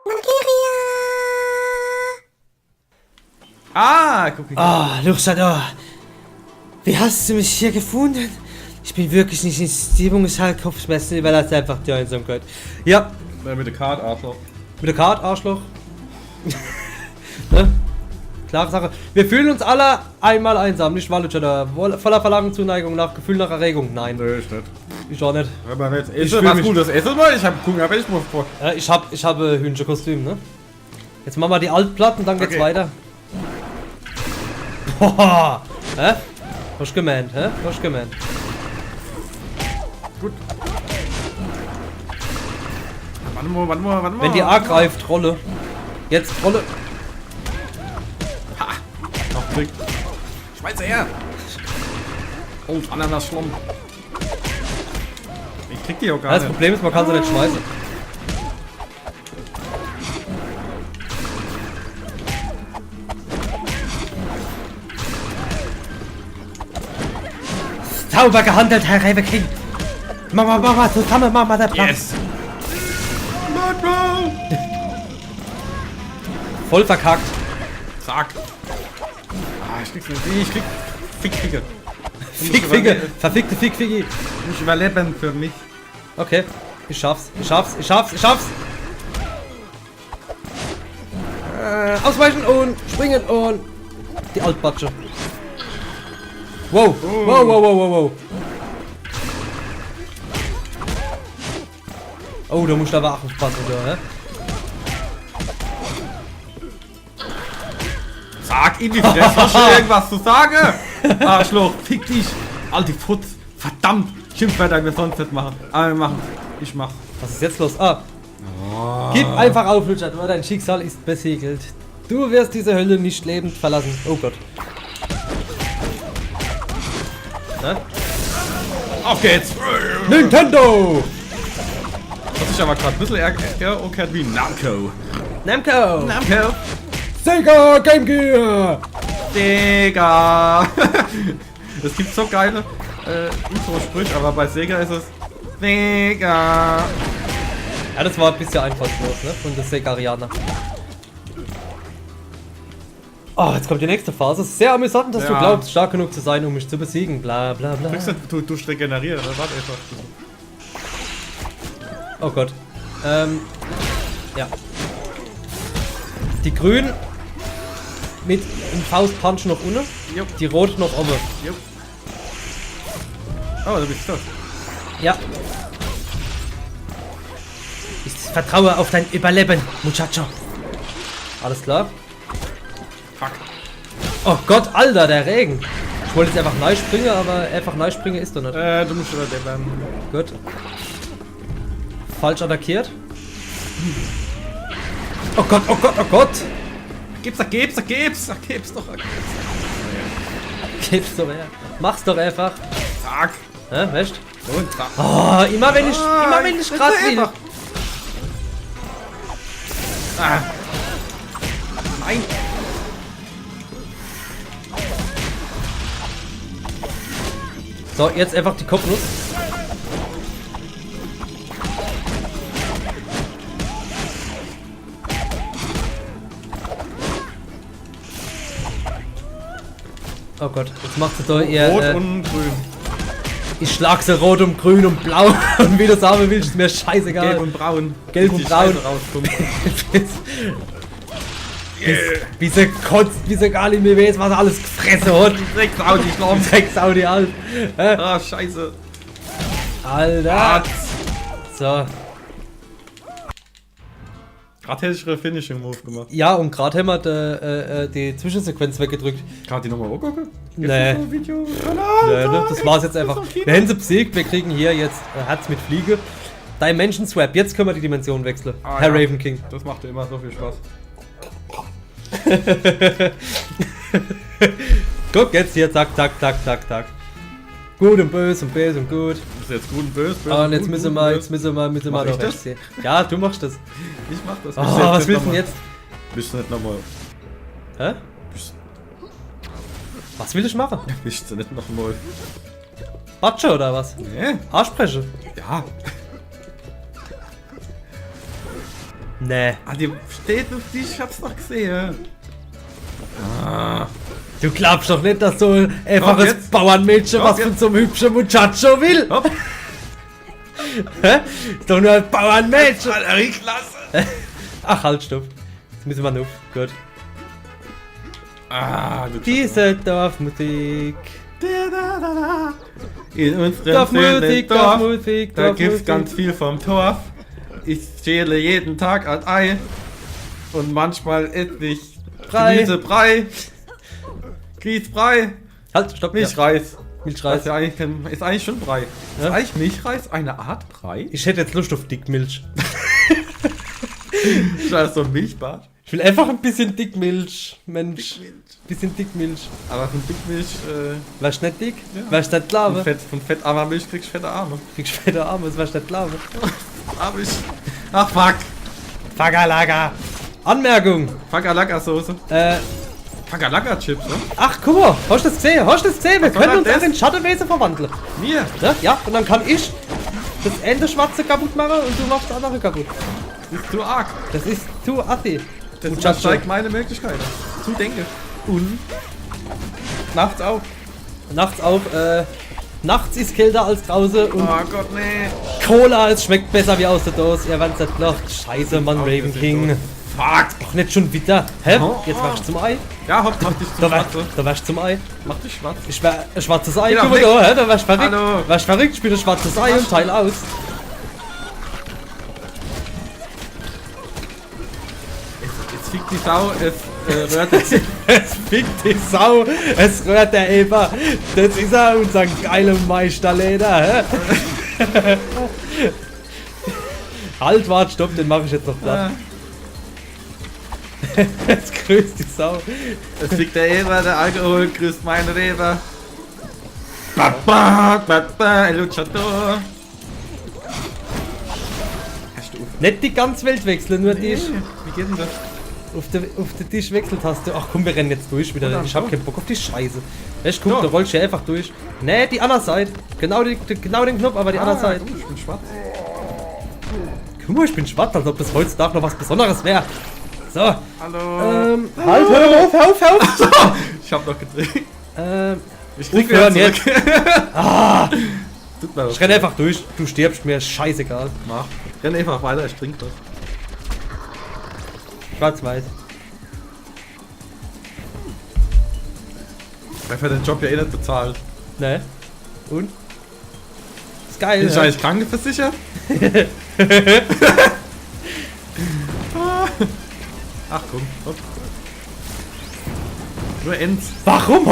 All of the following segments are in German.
Valkyria! Ah, guck mal. Ah, Luchsador. Wie hast du mich hier gefunden? Ich bin wirklich nicht in Stimmung, ich habe Kopfschmerzen, überlasse einfach die Einsamkeit. Ja, Mit der Karte, Arschloch. mit der Karte, Arschloch. Ne? Klare Sache. Wir fühlen uns alle einmal einsam, nicht wahr, Luchsador? Voller Verlangen, Zuneigung, nach Gefühl, nach Erregung. Nein, Nö, ich nicht. ich auch nicht. Aber nicht. Ich Essen, fühl was mich- Gutes essen mal? Ich hab gucken, aber ich muss vor. Ich habe Hühnchenkostüm, ne? Jetzt machen wir die Altplatten, dann geht's Okay. weiter. Boah! Hä? Hast du gemeint, hä? Hast du gemeint? Gut. Warte mal. Wenn die A greift, Rolle. Jetzt Rolle. Noch Trick. Schmeiße her! Und Ananas schlumm. Ich krieg die auch Ja, gar das nicht. Problem ist, man kann sie nicht schmeißen. Sauber gehandelt, Herr Raven King. Mama, zusammen machen wir der Platz. Yes! Blood Bro! Voll verkackt. Zack! Ah, ich krieg's nicht. Ich krieg Fickficke. Fickfigge. Verfickte Fickfiggi. Nicht überleben für mich. Okay, ich schaff's. Ausweichen und springen und die Altbatsche. Wow. Oh, da musst du aber auch aufpassen, ja, hä? Sag in die Fresse, hast du irgendwas zu sagen? Arschloch, fick dich! Alte Futz! Verdammt! Schimpfwörter, wir sonst nicht machen. Aber wir machen. Ich mach's. Was ist jetzt los? Ah. Gib einfach auf, Richard, dein Schicksal ist besiegelt. Du wirst diese Hölle nicht lebend verlassen. Oh Gott. Na? Auf geht's! Nintendo! Das ist aber gerade ein bisschen ärger umgekehrt wie Namco. Namco! Namco! Sega Game Gear! Sega! Es gibt so geile Intro-Sprüche, aber bei Sega ist es Sega! Ja, das war ein bisschen einfallslos, ne? Von der Segarianer. Oh, jetzt kommt die nächste Phase. Sehr amüsant, dass du Ja. glaubst, stark genug zu sein, um mich zu besiegen. Bla bla bla. Du regenerieren, oder warte einfach. Oh Gott. Ja. Die Grün mit dem Faustpunch noch unten, Jo. die Rot noch oben. Jo. Oh, du bist tot. Ja. Ich vertraue auf dein Überleben, Muchacho. Alles klar. Fuck. Oh Gott, Alter, der Regen. Ich wollte jetzt einfach neu springen, aber einfach neu springen ist doch nicht. Du musst über den werden. Gut. Falsch attackiert. Oh Gott, oh Gott, oh Gott. Gib's doch. Gib's doch her. Mach's doch einfach. Zack. Hä, weißt Und zack. Oh, immer wenn ich grad will. Ah. Nein. So, jetzt einfach die Kopfnuss. Oh Gott, jetzt macht sie da ihr. Rot und grün. Ich schlag sie rot und grün und blau und wie du sagen willst, ist mir scheißegal. Gelb und braun. Gelb Bis und die braun. Scheiße rauskommt. Wie sie kotzt, wie sie gar nicht mehr weiß, was er alles gefressen hat. Drecksau, die Schlamm. Drecksau die alt. Ah, scheiße. Alter. So. Gerade hätte ich einen Finishing-Move gemacht. Ja, und gerade haben wir die Zwischensequenz weggedrückt. Gerade die nochmal angucken? Nee. Video? Nee, ne? Das war's jetzt einfach. Wir haben sie besiegt, wir kriegen hier jetzt Herz mit Fliege. Dimension Swap, jetzt können wir die Dimension wechseln. Ah, Herr ja. Raven King. Das macht dir immer so viel Spaß. Guck, jetzt hier, zack, zack, zack, zack, zack. Gut und böse und böse und gut. Das ist jetzt gut und böse. Ah, und jetzt müssen wir Mach noch ich das? rechts sehen. Ja, du machst das. Ich mach das. Oh, was willst du denn jetzt? Bist du nicht nochmal. Hä? Was will ich machen? Bist du nicht nochmal. Batsche oder was? Nee? Arschbreche. Ja. Nee. Ah, die steht auf die, ich hab's noch gesehen. Ah. Du glaubst doch nicht, dass so ein einfaches jetzt. Bauernmädchen Doch, was von jetzt. so einem hübschen Muchacho will. Hopp. Hä? Ist doch nur ein Bauernmädchen. Klasse. Ach, halt, stopp. Jetzt müssen wir noch. Gut. Ah, du Diese Dorfmusik. In unserem Dorfmusik, schönen Dorf, Dorfmusik, da gibt's Dorfmusik. ganz viel vom Torf. Ich schäle jeden Tag ein Ei. Und manchmal esse ich Brei. Gemüsebrei. Grießbrei. Halt, stopp. Milchreis. Milchreis. Das ist, ja ist eigentlich schon Brei. Ja? Ist eigentlich Milchreis eine Art Brei? Ich hätte jetzt Lust auf Dickmilch. Das ist so ein Milchbad. Ich will einfach ein bisschen Dickmilch, Mensch. Bisschen Dickmilch. Aber von Dickmilch, Wärst nicht dick? Ja. Wärst nicht glaube? von fettarmer Milch kriegst du fette Arme. Kriegst später Arme, wärst nicht glaube. Hab ich. Ach fuck. Fagalaga. Anmerkung. Fagalaka-Soße. Fagalaka-Chips, ne? Ach, guck mal. Hast du das gesehen? Hast du das gesehen? Wir Was war können uns das? auch in Schattenwesen verwandeln. Mir. Ja? Ja, und dann kann ich das Ende Schwarze kaputt machen und du machst das andere kaputt. Das ist zu arg. Das ist zu assi. Das Muchacho. übersteigt meine Möglichkeiten. Zu denke. Und nachts auch. Nachts auch, nachts ist kälter als draußen und Oh Gott, nee. Cola, es schmeckt besser wie aus der Dose. Ihr werdet nicht lacht. Scheiße, Mann, Auch Raven das King. ist Fuck. Doch nicht schon wieder. Hä? Oh, Jetzt oh. wärst du zum Ei. Ja, hopp, mach dich Da zum wärst Schwarze. da wärst du zum Ei. Mach dich schwarz. Ich wär ein schwarzes Ei. Geh doch Guck mal weg. da, hä? Da wärst du verrückt. Hallo. Wärst du verrückt, spiel ein schwarzes Ei und teil aus. Jetzt fickt die Sau, es rührt es. Es fickt die Sau, es rührt der Eber. Das ist er, unser geiler Meisterleder. Hä? Halt, wart, stopp, den mache ich jetzt noch platt. Jetzt grüßt die Sau. Es fickt der Eber, der Alkohol grüßt meine Leber. Baba, baba, el luchador. Hast du Nicht die ganze Welt wechseln, nur die Wie geht denn das? auf der Tisch-Wechseltaste. Ach komm, wir rennen jetzt durch wieder. Oder Ich hab so. keinen Bock auf die Scheiße. Weißt du, guck, So. da rollst du einfach durch. Nee, die andere Seite. Genau den Knopf, aber die andere Seite. Guck, ich bin schwarz. Guck mal, ich bin schwarz, als ob das heutzutage noch was Besonderes wäre. So, Hallo. halt, hör auf. Ich hab noch gedreht. Ich Aufhören wieder jetzt. zurück. Tut mir Ich renn einfach durch. Du stirbst, mir ist scheißegal. Mach. Renn einfach weiter, ich trink was. Schwarz-Weiß. Wer für den Job ja eh nicht bezahlt. Ne? Und? Ist geil, Bin ich ne? eigentlich krankenversichert? Ach komm, hopp. Nur Ends. Warum?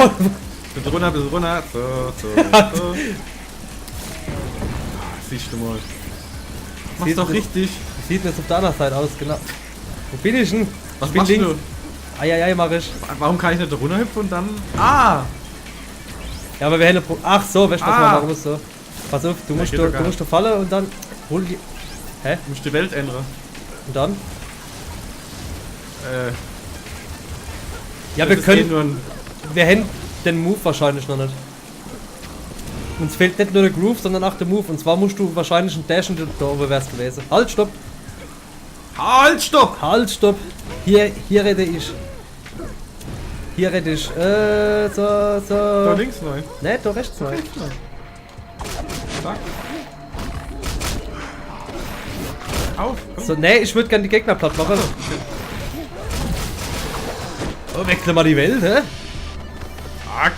Bis runter, bis runter. So. Siehst du mal. Mach's Sieht doch das- richtig. Wie sieht denn das auf der anderen Seite aus? Genau. Wo bin ich denn? Was ich bin machst links. du? Eieiei, mach ich. Warum kann ich nicht da runterhüpfen und dann... Ah! Ja, aber wir hätten... Ach so, weißt du, was Ah. man machen muss? So. Pass auf, du musst geht da, doch gar du musst da fallen und dann... Hol die... Hä? Du musst die Welt ändern. Und dann? Ja, das wir ist eh können... nur ein... Wir hätten den Move wahrscheinlich noch nicht. Uns fehlt nicht nur der Groove, sondern auch der Move. Und zwar musst du wahrscheinlich einen Dash und da oben wär's gewesen. Halt, stopp! Halt, stopp! Halt, stopp! Hier rede ich. Hier rede ich. Da So. links neu. Ne, da rechts mal. Zack. Auf, komm. So, ne, ich würde gerne die Gegner platt machen. Oh, wechsel mal die Welt, hä? Zack.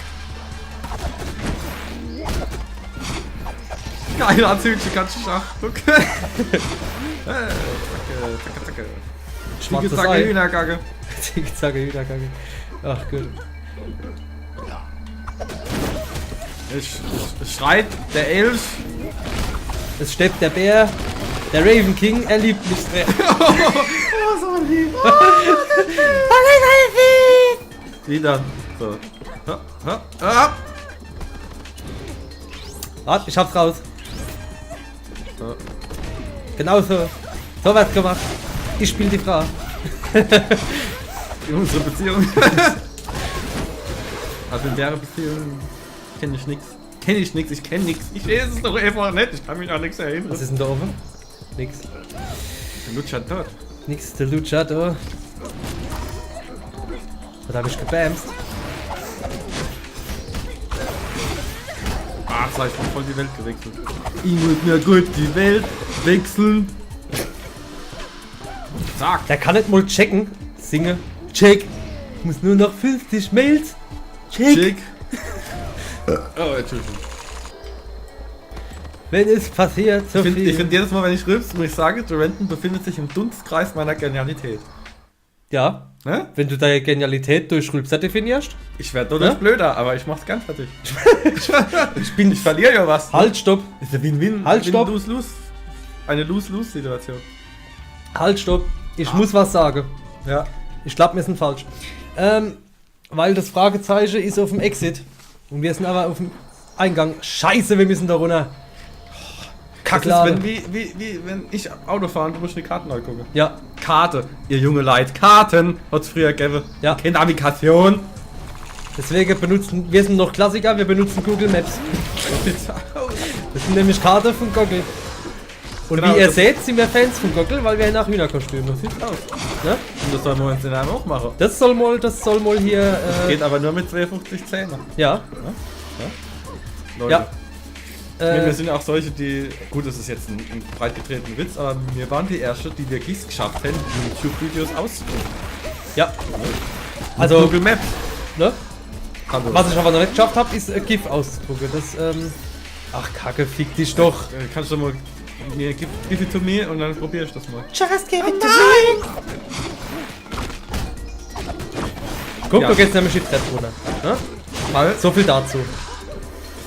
Geile Anzügchen, ganz schach. Okay. Zacke. Schwarzes Zacke, Ei. Hühnergagge. Zacke, Hühnerkacke. Ach, gut. Es schreit der Elch. Es steppt der Bär. Der Raven King, er liebt mich sehr. Oh, so lieb. Wieder. So. Warte, ich hab's raus. So. Genau so. So was gemacht. Ich spiel die Frau. In unserer Beziehung. Also in der Beziehung kenne ich nix. Ich kenne nix. Ich weiß es doch einfach nicht. Ich kann mich an nichts erinnern. Was ist denn da oben? Nix. Der Lutscher tot. Nächste Lutscher, da. Da habe ich gebamst. Ach, sag ich, voll die Welt gewechselt. Ich muss mir gut die Welt wechseln. Sag. Der kann nicht mal checken. Singe. Check. Ich muss nur noch 50 Mails. Check. Schick. Oh, Entschuldigung. Wenn es passiert, so Ich viel. finde jedes Mal, wenn ich rülpse, muss ich sagen, Durandon befindet sich im Dunstkreis meiner Genialität. Ja. Ne? Wenn du deine Genialität durch Rülpser definierst. Ich werde dadurch Ja? blöder, aber ich mach's ganz fertig. Ich verliere ja was. Halt, stopp. Ist ja Win-Win. Halt, stopp. Lose-Lose. Eine Lose-Lose-Situation. Halt, stopp. Ich muss was sagen. Ja. Ich glaube, wir sind falsch. Weil das Fragezeichen ist auf dem Exit. Und wir sind aber auf dem Eingang. Scheiße, wir müssen da runter. Das ist, Kacklade. wenn ich Auto fahre und du musst die Karten neu gucken. Ja, Karte, ihr junge Leid. Karten hat's früher gegeben. Ja. Keine Navigation. deswegen benutzen wir sind noch Klassiker, wir benutzen Google Maps. Das sind nämlich Karten von Google. Und Genau, wie ihr das- seht, sind wir Fans von Google, weil wir nach Hühnerkostüme. Sieht's aus. Ne? Und das sollen wir uns in einem auch machen. Das soll mal hier. Geht aber nur mit 52 Zähnen. Ja. Leute. Ja. Wir sind ja auch solche, die. Gut, das ist jetzt ein breit getretener Witz, aber wir waren die Erste, die wirklich es geschafft hätten, YouTube-Videos auszudrücken. Ja. Also, Google Maps. ne? Hallo. Was ich aber noch nicht geschafft habe, ist GIF auszudrucken. Das, ach, Kacke, fick dich doch. Kannst du mal. Mir, give it to me und dann probiere ich das mal. Just give it to me. Guck, Ja. du gehst nämlich die Treppe runter. Ne? Mal. So viel dazu.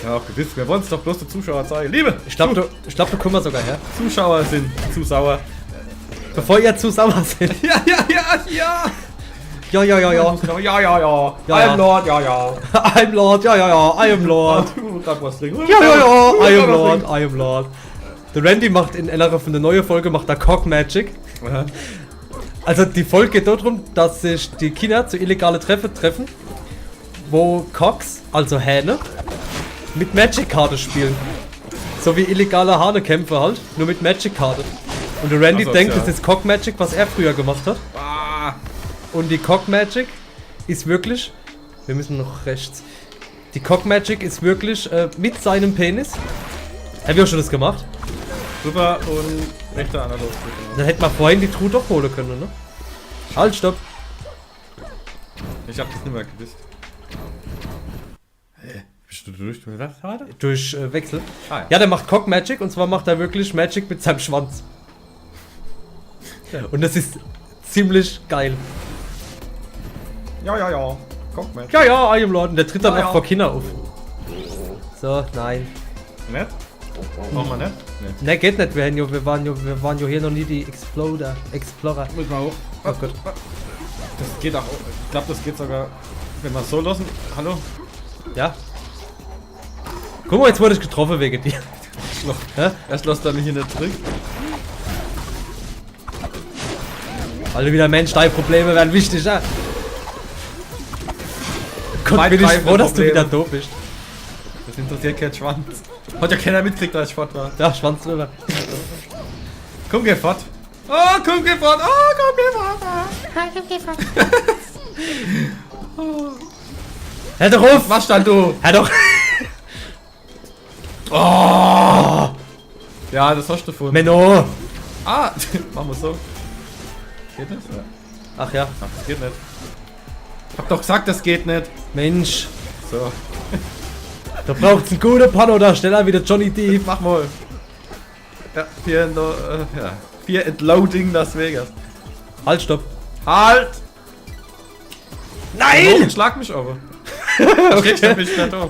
Ja, auch gewiss. Wir wollen es doch bloß den Zuschauern zeigen. Liebe Ich glaube, du kommst sogar her. Zuschauer sind zu sauer. Bevor ihr zu sauer seid. Ja, ja, ja, ja. Ja, ja, ja, ja. Ja, ja, ja. Ja, I am ja. Lord, ja, ja. I'm Lord, ja, ja, ja, I am Lord. Grad was trinken. Ja, ja, ja, I am Lord, I am Lord. Der Randy macht in einer von der neuen Folge macht er Cock Magic. Aha. Also die Folge geht darum, dass sich die Kinder zu illegalen treffen, wo Cocks, also Hähne, mit Magic-Karte spielen. So wie illegale Hahnekämpfe halt, nur mit Magic-Karte. Und der Randy Also, denkt, ja. das ist Cock Magic, was er früher gemacht hat. Ah, Und die Cock Magic ist wirklich, wir müssen noch rechts. Die Cock Magic ist wirklich mit seinem Penis. Haben wir auch schon das gemacht? super und rechter analog. Dann hätten wir vorhin die Truhe doch holen können, ne? Halt, stopp. Ich hab das nicht mehr gewusst. Hä? Bist du durch? Was war das? Durch Wechsel. Ah, ja. Ja, der macht Cock Magic und zwar macht er wirklich Magic mit seinem Schwanz. Und das ist ziemlich geil. Ja, ja, ja. Guck mal. Ja, ja, I am Lord. Und der tritt dann Ja, auch ja. vor Kinder auf. So, nein. Nett? Brauchen wir nicht? Nee. Ne, geht nicht. Wir waren ja hier noch nie die Explorer. Muss mal hoch. Oh Gott. Das geht auch. Ich glaube, das geht sogar, wenn wir es so lassen. Hallo? Ja. Guck mal, jetzt wurde ich getroffen wegen dir. Schloch. Hä? Er schloss da nicht in der Trick. Alle wieder Mensch, deine Probleme werden wichtig, ja? Gott, bin ich Weitgreifende froh, dass du Probleme. wieder doof bist. Das interessiert keinen Schwanz. Hat ja keiner mitgekriegt, dass ich fort war. Ja, Schwanz drüber. Komm, geh fort. Oh, komm, geh fort. Oh, komm, geh fort. Hör doch auf! Was stand du? Hör doch! Oh! Ja, das hast du gefunden. Menno! Ah, machen wir so. Geht das? Ja. Ach ja, Ach, das geht nicht. Hab doch gesagt, das geht nicht. Mensch. So, Da braucht's einen guten Pornodarsteller wie der Johnny Depp. mach mal. Ja, ja. Fear and Loading Las Vegas. Halt, stopp. Halt! Nein! Schlag mich aber. Okay. Dann bin ich nicht doof.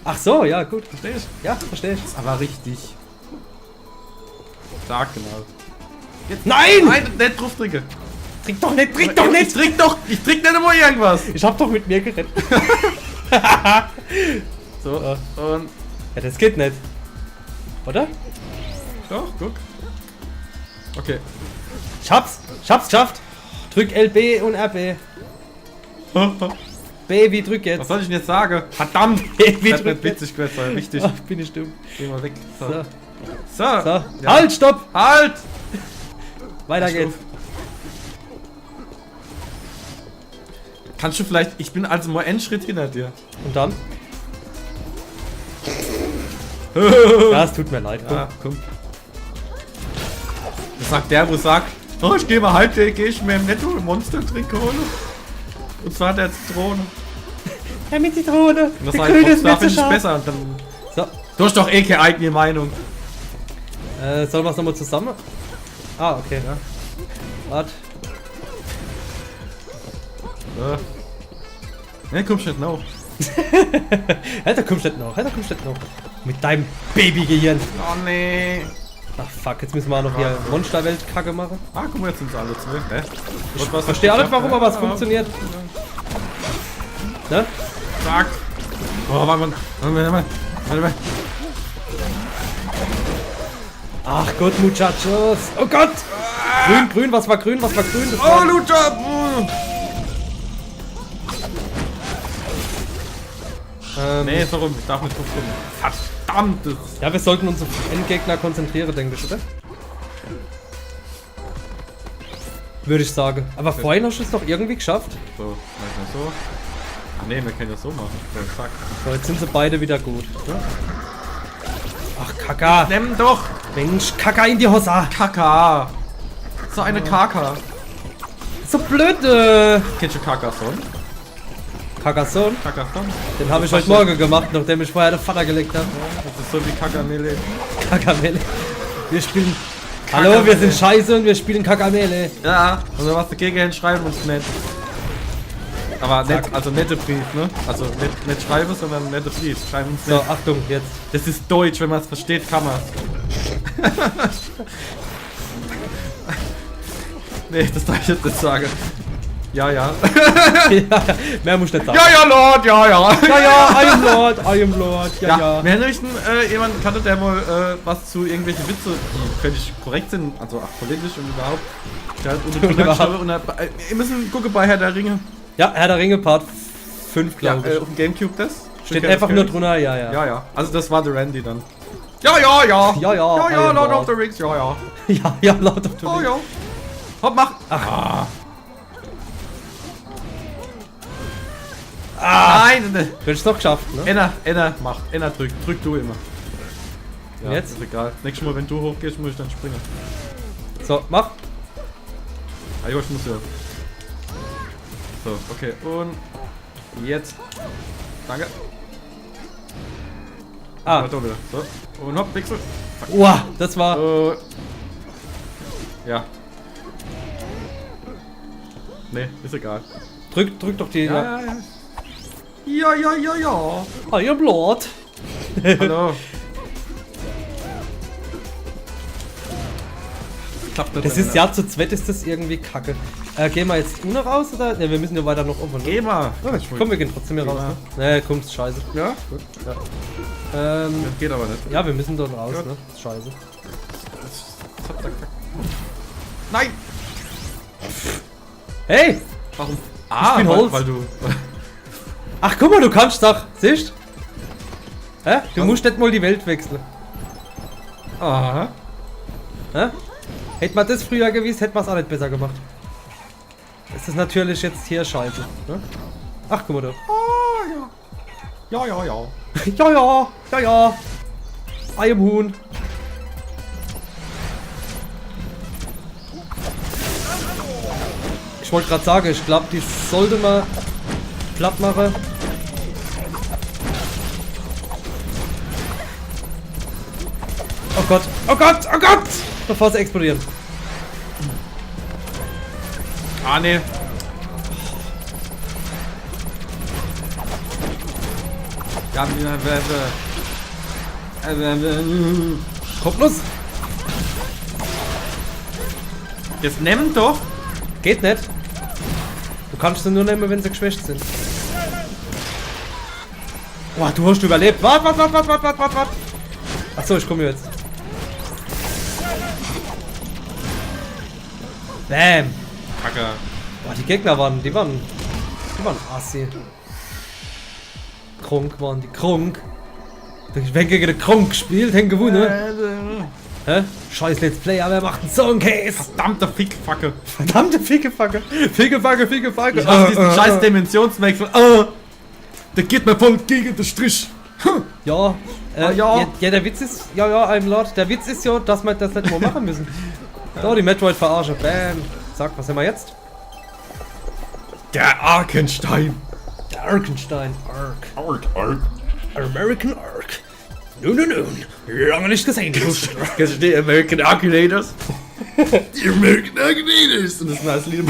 Ach so, ja, gut. Versteh ich? Ja, verstehe ich. Aber richtig. Sag genau. Nein! Nein, nicht drauf trinken. Trink doch nicht, trink doch nicht! Ich trink nicht immer irgendwas. Ich hab doch mit mir geredet. So, und. Ja, das geht nicht. Oder? Doch, guck. Okay. Ich hab's geschafft. Drück LB und RB. Baby, drück Was jetzt. soll ich denn jetzt sagen? Verdammt! Baby, Das hat drück nicht jetzt. witzig gehört, sondern wichtig. Ach, bin ich dumm. Geh mal weg. So. So, So. so. Ja. Halt, stopp! Halt! Weiter geht's. Kannst du vielleicht, ich bin also mal einen Schritt hinter dir. Und dann? Ja, es tut mir leid. Komm. Ja, komm. Das sagt der, wo sagt, oh, ich gehe mal halbtägig, gehe ich mir im Netto ein Monster-Trikot holen. Und zwar der Zitrone. Ja, mit Zitrone. Und das Die heißt, Grüne ist da mir finde zu ich scharf. besser. Und dann, So, du hast doch eh keine eigene Meinung. sollen wir es nochmal zusammen? Ah, okay. Ja. Warte. Ne, kommst nicht noch. Hey, da kommst du nicht noch. Hey, da kommst du nicht noch. Mit deinem Babygehirn. Oh nee. Ach fuck, jetzt müssen wir auch noch hier Monsterwelt-Kacke machen. Ah, guck mal, jetzt sind sie alle zwei. Hä? Ich verstehe auch nicht warum, aber es funktioniert. Ne? Zack. Oh, warte mal. Ach Gott, Muchachos. Oh Gott. Grün, grün, was war grün, was war grün? Das Oh, war Lucha! Nee, so rum. Ich darf nicht so rum. Verdammtes. ja, wir sollten uns auf Endgegner konzentrieren, denke ich, oder? Würde ich sagen. Aber vorhin hast du es doch irgendwie geschafft. So, vielleicht mal so. Ah, nee, wir können das so machen. So, zack. So, jetzt sind sie beide wieder gut. Ne? Ach, Kaka. Nimm doch! Mensch, Kaka in die Hossa. Kaka! So eine Kaka. So blöd. Kennst du Kakason? Kakason. Kakason? Den habe ich heute Morgen gemacht, nachdem ich vorher den Vater gelegt habe. Das ist so wie Kakamele. Kakamele. Wir spielen. Hallo, wir sind scheiße und wir spielen Kakamele. Ja, also was dagegen schreiben uns nett. Aber nett, also nette Brief, ne? Also nicht schreiben, sondern nette Brief. Schreiben uns So, nett. Achtung, jetzt. Das ist Deutsch, wenn man es versteht, kann man. Nee, das darf ich jetzt nicht sagen. Ja, ja. Ja, mehr muss ich nicht sagen. Ja, ja, Lord, ja, ja. Ja, ja, I am Lord, I am Lord. Ja, ja. Wir möchten jemanden kannte, der mal was zu irgendwelchen Witze, die völlig korrekt sind, also auch politisch und überhaupt. Der hat wir müssen gucken bei Herr der Ringe. Ja, Herr der Ringe Part 5, Ja, glaube ich. auf dem Gamecube das. Steht einfach nur drunter, ja, ja. Ja, ja. Also das war der Randy dann. Ja, ja, ja. Ja, ja, Ja, I ja, am Lord Lord. of the Rings, ja, ja. Ja, ja, Lord of the Oh, Rings. ja. Hopp, mach. Ach. Nein, ne. Du hast es doch geschafft, ne? Enna macht. Enna drückt. Drück du immer. Ja, Jetzt? ist egal. Nächstes Mal, wenn du hochgehst, muss ich dann springen. So, mach. Ah, jo, ich muss ja. So, okay. Und jetzt. Danke. Ah, Da wieder. So. Und hopp, Pixel. wow, das war. Ja. Nee, ist egal. Drück doch die. Ja. ja. Ja, ja, ja, ja. I am Lord. Hallo. Klappt nicht. Das ist ja zu zweit ist das irgendwie kacke. Gehen wir jetzt ohne raus oder? Ne, wir müssen ja weiter noch oben. Ne? Geh mal. Komm, wir gehen trotzdem hier Geh raus. mal. Ne, nee, komm, ist scheiße. Ja? Gut. Ja. Das geht aber nicht. Ja, wir müssen dort raus, Gut. ne? Ist scheiße. Nein! Hey! Warum? bin Holz. Weil du. Ach, guck mal, du kannst doch. Siehst? Hä? Du musst nicht mal die Welt wechseln. Aha. Hä? Hätte man das früher gewusst, hätte man es auch nicht besser gemacht. Das ist natürlich jetzt hier scheiße. Ne? Ach, guck mal da. Ah, ja. Ja, ja, ja. Ja, ja, ja, ja. I am Huhn. Ich wollte gerade sagen, ich glaube, die sollte man platt machen. Oh Gott, oh Gott, oh Gott! Bevor sie explodieren. Ah, nee. Ja, Kommt los! jetzt nimm doch. Geht nicht. Du kannst sie nur nehmen, wenn sie geschwächt sind. Boah, du hast überlebt. Warte. Achso, ich komme jetzt. Bam. Kacke. Boah, die Gegner waren, die waren assi. Kronk waren die, Kronk. Ich bin gegen den Kronk gespielt, haben gewonnen. Hä? Scheiß Let's Player, wer macht einen Songcase? Verdammte Fickfacke. Verdammte Fickefacke. Fickefacke. Ich hasse diesen scheiß Dimensionswechsel. Der geht mir voll gegen den Strich. Ja, ja. ja, der Witz ist, ja, I'm Lord, der Witz ist ja, dass wir das nicht mehr machen müssen. So, die Metroid-Verarsche, bam. Zack, was haben wir jetzt? Der Arkenstein. Der Arkenstein. Ark. American Ark. Nun. Lange nicht gesehen. Kennst du die American Arkinators? Die American Arkinators. Und das ist ein nice Lied.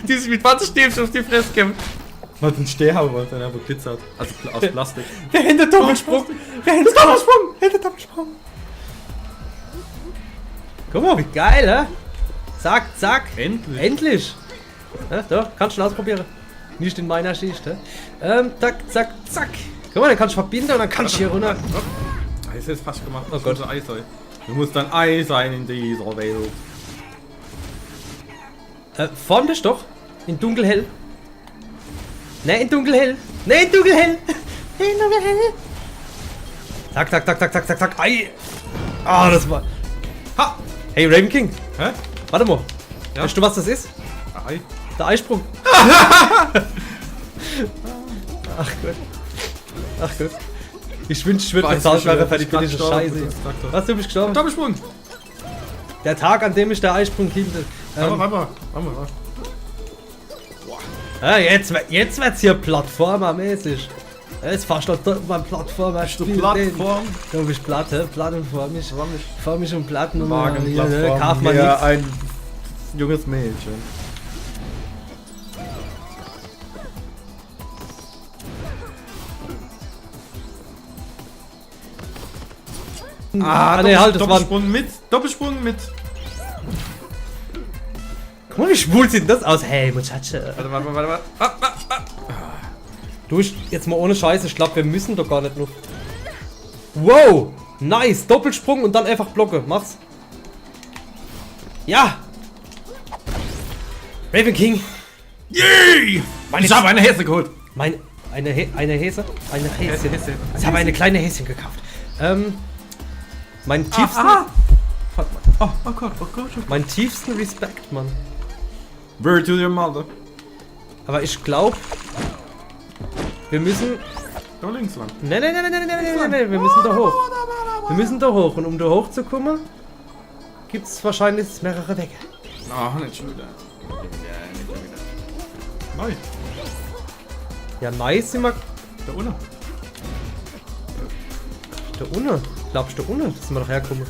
Die sich mit 20 Stäbchen auf die Fresse geben. Was ein Stehhammer, weil er einfach Blitz hat. Also aus Plastik. Der Hände-Doppelsprung. Hände-Doppelsprung. Guck mal, wie geil, hä? Zack. Endlich. Ja, da, kannst du schon ausprobieren. Nicht in meiner Schicht, hä? Zack. Guck mal, dann kannst du verbinden und dann kannst du hier runter. Eis ist fast gemacht. Oh Gott. Eis sein. Du musst dann Ei sein in dieser Welt. Vorn bist du doch. In dunkelhell. Ne, in dunkelhell. Zack. Ei. Ah, das war... Ha! Hey, Raven King. Hä? Warte mal. Ja? Weißt du, was das ist? Ei. Der Eisprung. Ach Gott. Ich wünschte, ich würde bezahlt werden für die billige Scheiße. Was, du bist gestorben? Doppelsprung! Der Tag, an dem ich der Eisprung hielt. Warte mal. Ja, jetzt wird's hier Plattformer-mäßig. Jetzt fahrst du beim Plattformer. Bist du Plattform? Du bist Platt, hä? Platten vor mich. Vor mich und Platten. Wagenplattform. Kauft man Ja, nix. ein junges Mädchen. Nee, halt, das war... Doppelsprung mit. Guck mal, wie schwul sieht das aus? Hey, Muchacho. Warte. Du, jetzt mal ohne Scheiße, ich glaube, wir müssen doch gar nicht noch. Wow, nice, Doppelsprung und dann einfach Blocke, mach's. Ja. Raven King. Yay! Ich habe eine Häse geholt. Eine Häse? Eine Häschen. Häschen. Ich habe eine kleine Häschen gekauft. Mein tiefsten... Oh Gott. Mein tiefsten Respekt, Mann. Word to your mother. Aber ich glaube... Wir müssen... Da links lang. Nee, wir müssen da hoch. Wir müssen da hoch. Und um da hoch zu kommen, gibt es wahrscheinlich mehrere Wege. Oh, nicht schon wieder. Neu. Ja, nice sind wir... Da unten. Da unten. Glaubst du da unten, dass wir doch herkommen?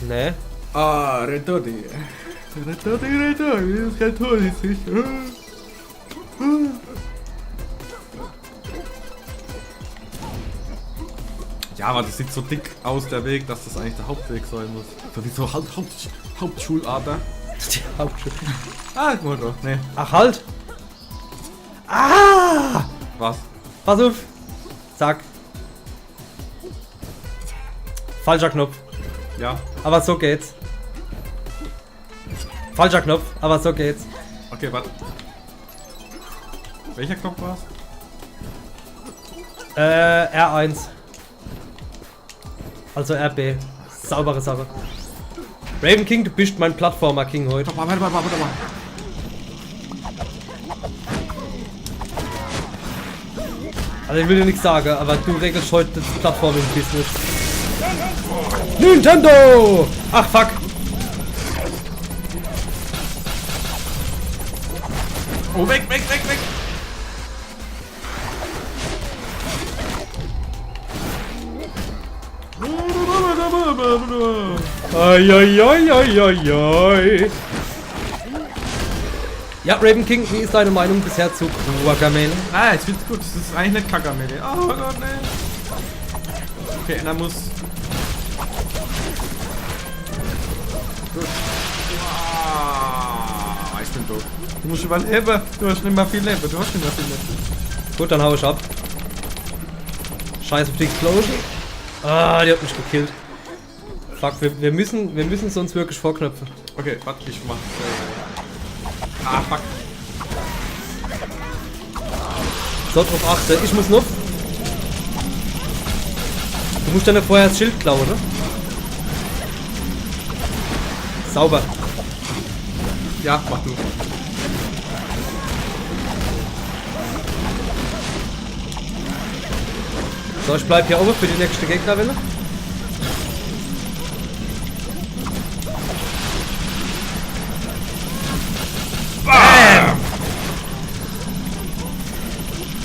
Nee. Ah, Retordi. Retordi. Das ist kein Tor, ist nicht. Ja, aber das sieht so dick aus, der Weg, dass das eigentlich der Hauptweg sein muss. So wie so Hauptschulader. Die Hauptschule. Ah, guck mal doch. Nee. Ach halt! Ah! Was? Pass auf! Zack. Falscher Knopf. Ja. Aber so geht's. Falscher Knopf, aber so geht's. Okay, warte. Welcher Knopf war's? R1. Also RB. Saubere Sache. Raven King, du bist mein Plattformer King heute. Warte mal. Also ich will dir nichts sagen, aber du regelst heute das Plattforming-Business. Nintendo! Ach fuck! Oh, weg! Ai. Ja, Raven King, wie ist deine Meinung bisher zu Guacamele? Ah, ich find's gut. Das ist eigentlich nicht Kakamele. Oh Gott, ne. Okay, einer muss. Gut. Ah, ich bin tot. Du musst überleben. Du hast nicht mehr viel Leben. Gut, dann hau ich ab. Scheiß auf die Explosion. Ah, die hat mich gekillt. Fuck, wir müssen sonst wirklich vorknöpfen. Okay, warte, ich mach. Ah, fuck. So, drauf achten. Ich muss noch. Du musst dann ja vorher das Schild klauen, oder? Sauber. Ja, mach du. So, ich bleib hier oben für die nächste Gegnerwelle.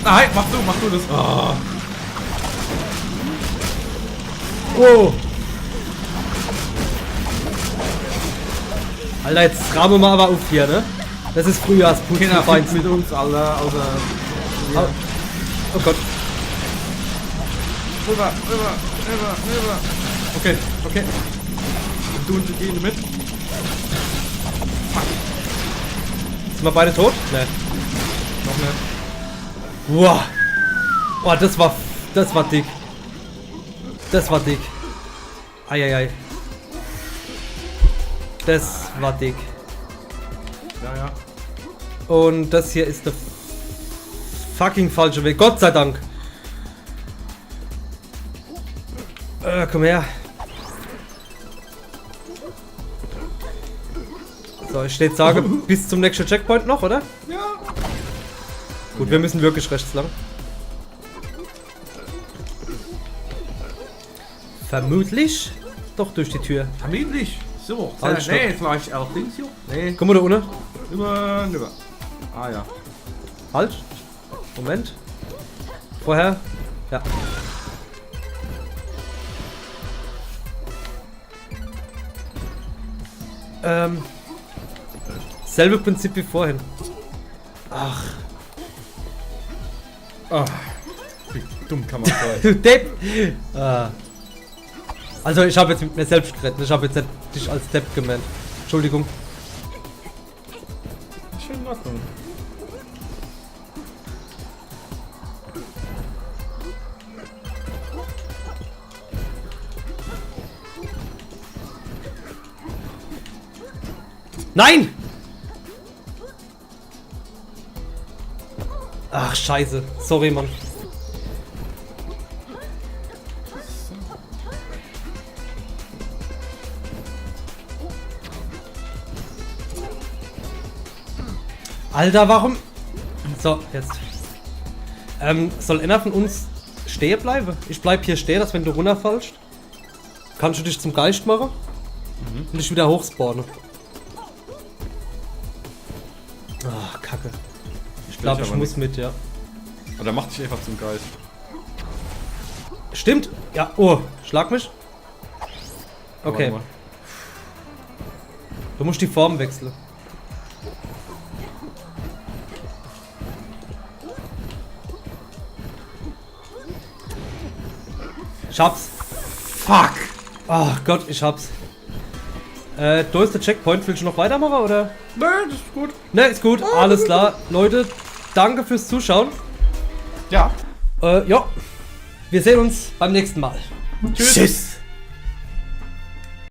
Nein, mach du das. Oh. Wow. Alter, jetzt rahmen wir mal aber auf hier, ne? Das ist Frühjahrsputzen Keiner feinst. mit uns, Alter, außer... Oh. Oh Gott. Rüber. Okay. Und du und die gehen mit. Sind wir beide tot? Ne. Noch nicht. Wow. Oh, das war dick. Das war dick. Eieiei. Das war dick. Ja. Und das hier ist der fucking falsche Weg. Gott sei Dank. Komm her. So, ich stehe sage bis zum nächsten Checkpoint noch, oder? Ja. Gut, wir müssen wirklich rechts lang. Vermutlich doch durch die Tür. Vermutlich. So. Halt, stopp. Nee, vielleicht auch links hier. Nee. Komm mal da unten. Rüber. Ah ja. Halt. Moment. Vorher. Ja. Selbe Prinzip wie vorhin. Ach. Wie dumm kann man sein. Du Depp! Also ich habe jetzt mit mir selbst geredet. Ich habe jetzt nicht dich als Depp gemeint. Entschuldigung. Schön in Ordnung. Nein! Ach, scheiße. Sorry, Mann. Alter, warum? So, jetzt. Soll einer von uns stehen bleiben? Ich bleib hier stehen, dass wenn du runterfallst, kannst du dich zum Geist machen und dich wieder hochspawnen. Ach, Kacke. Ich glaube, ich muss mit, ja. Oder mach dich einfach zum Geist. Stimmt. Ja, oh, schlag mich. Okay. Warte mal. Du musst die Form wechseln. Ich hab's. Fuck! Ach Gott, ich hab's. Da ist der Checkpoint. Willst du noch weitermachen, oder? Nee, das ist gut. Ne, ist gut. Alles klar. Leute, danke fürs Zuschauen. Ja. Ja. Wir sehen uns beim nächsten Mal. Tschüss.